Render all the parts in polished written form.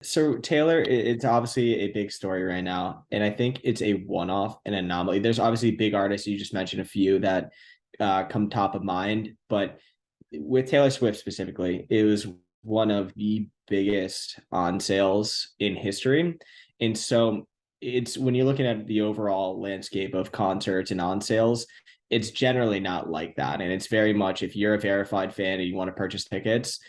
So Taylor, it's obviously a big story right now, and I think it's a one-off, an anomaly. There's obviously big artists. You just mentioned a few that come top of mind, but with Taylor Swift specifically, it was one of the biggest on sales in history. And so it's when you're looking at the overall landscape of concerts and on sales, it's generally not like that. And it's very much if you're a verified fan and you want to purchase tickets,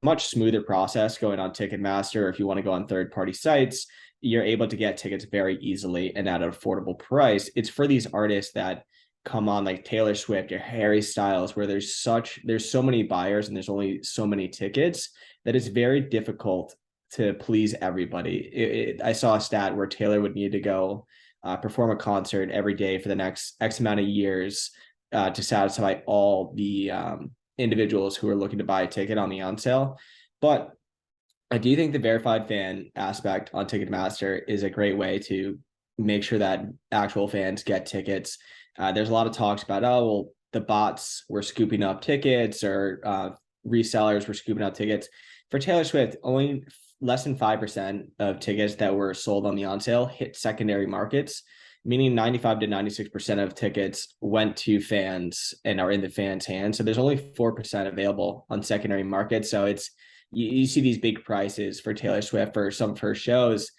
much smoother process going on Ticketmaster. Or if you want to go on third party sites, you're able to get tickets very easily and at an affordable price. It's for these artists that come on like Taylor Swift or Harry Styles, where there's so many buyers and there's only so many tickets that it's very difficult to please everybody. I saw a stat where Taylor would need to go perform a concert every day for the next X amount of years to satisfy all the individuals who are looking to buy a ticket on the on sale. But I do think the verified fan aspect on Ticketmaster is a great way to make sure that actual fans get tickets. There's a lot of talks about, oh, well, the bots were scooping up tickets or resellers were scooping up tickets. For Taylor Swift, only less than 5% of tickets that were sold on the on sale hit secondary markets, meaning 95 to 96% of tickets went to fans and are in the fans' hands. So there's only 4% available on secondary markets. So you see these big prices for Taylor Swift for some first shows.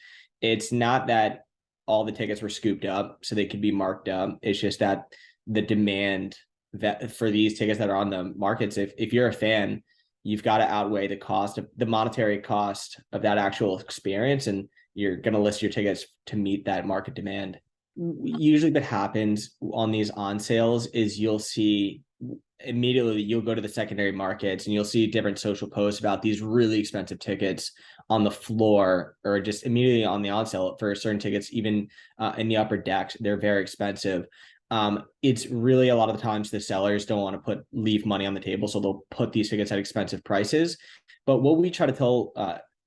It's not that all the tickets were scooped up so they could be marked up. It's just that the demand that for these tickets that are on the markets, if you're a fan, you've got to outweigh the cost of the monetary cost of that actual experience, and you're going to list your tickets to meet that market demand. Usually what happens on these on sales is you'll see immediately you'll go to the secondary markets and you'll see different social posts about these really expensive tickets on the floor or just immediately on the on sale for certain tickets, even in the upper decks. They're very expensive. It's really a lot of the times the sellers don't want to leave money on the table, so they'll put these tickets at expensive prices. But what we try to tell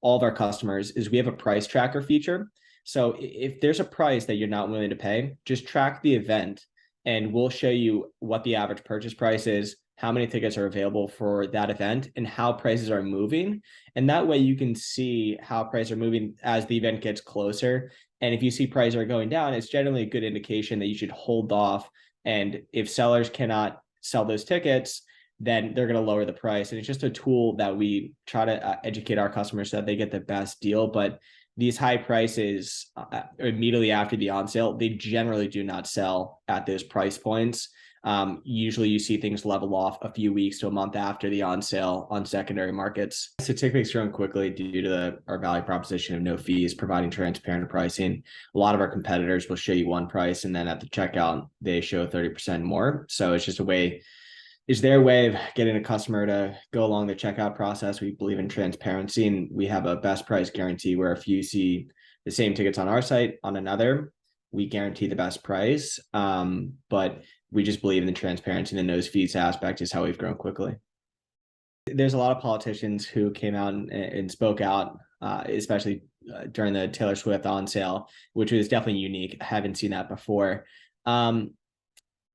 all of our customers is we have a price tracker feature. So if there's a price that you're not willing to pay, just track the event and we'll show you what the average purchase price is, how many tickets are available for that event, and how prices are moving. And that way you can see how prices are moving as the event gets closer. And if you see prices are going down, it's generally a good indication that you should hold off. And if sellers cannot sell those tickets, then they're going to lower the price. And it's just a tool that we try to educate our customers so that they get the best deal. But these high prices immediately after the on sale, they generally do not sell at those price points. Usually you see things level off a few weeks to a month after the on sale on secondary markets. So TickPick's growing quickly due to our value proposition of no fees, providing transparent pricing. A lot of our competitors will show you one price and then at the checkout, they show 30% more. So it's just a way is their way of getting a customer to go along the checkout process. We believe in transparency and we have a best price guarantee where if you see the same tickets on our site on another, we guarantee the best price. But we just believe in the transparency and the no fees aspect is how we've grown quickly. There's a lot of politicians who came out and spoke out, especially during the Taylor Swift on sale, which was definitely unique. I haven't seen that before.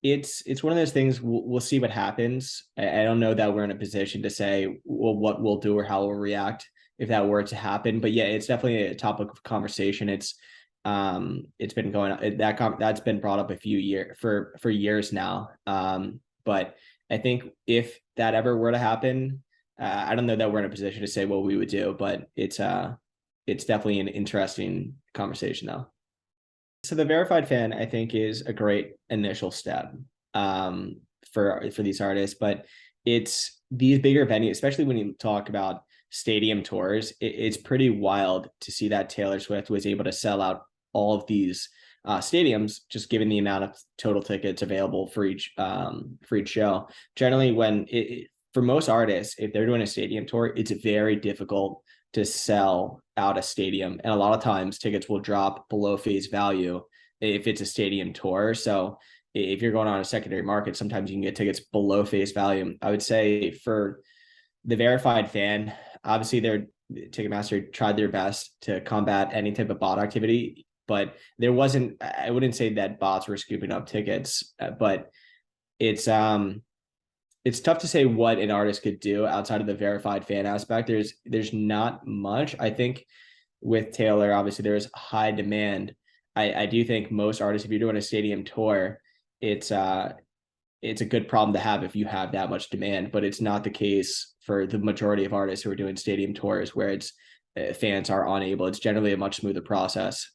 It's one of those things we'll see what happens. I don't know that we're in a position to say well what we'll do or how we'll react if that were to happen. But yeah, it's definitely a topic of conversation. It's been going on that's been brought up a few years for years now. But I think if that ever were to happen, I don't know that we're in a position to say what we would do, but it's definitely an interesting conversation though. So the verified fan, I think, is a great initial step for these artists, but it's these bigger venues, especially when you talk about stadium tours, it's pretty wild to see that Taylor Swift was able to sell out all of these stadiums, just given the amount of total tickets available for each show. Generally, for most artists, if they're doing a stadium tour, it's very difficult to sell out a stadium. And a lot of times tickets will drop below face value if it's a stadium tour. So if you're going on a secondary market, sometimes you can get tickets below face value. I would say for the verified fan, obviously Ticketmaster tried their best to combat any type of bot activity, but I wouldn't say that bots were scooping up tickets, but it's tough to say what an artist could do outside of the verified fan aspect. There's not much. I think with Taylor, obviously there's high demand. I do think most artists, if you're doing a stadium tour, it's it's a good problem to have if you have that much demand, but it's not the case for the majority of artists who are doing stadium tours where it's fans are unable. It's generally a much smoother process.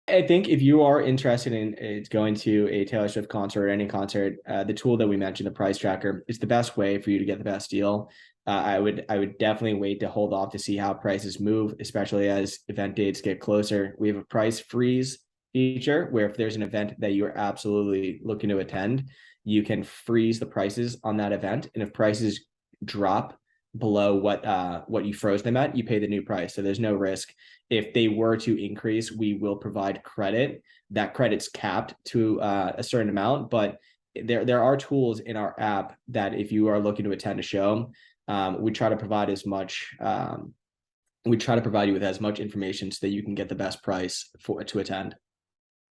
I think if you are interested in going to a Taylor Swift concert or any concert, the tool that we mentioned, the price tracker, is the best way for you to get the best deal. I would definitely wait to hold off to see how prices move, especially as event dates get closer. We have a price freeze feature where if there's an event that you're absolutely looking to attend, you can freeze the prices on that event, and if prices drop below what you froze them at, you pay the new price. So there's no risk. If they were to increase, we will provide credit. That credit's capped to a certain amount, but there are tools in our app that if you are looking to attend a show, we try to provide as much. We try to provide you with as much information so that you can get the best price to attend.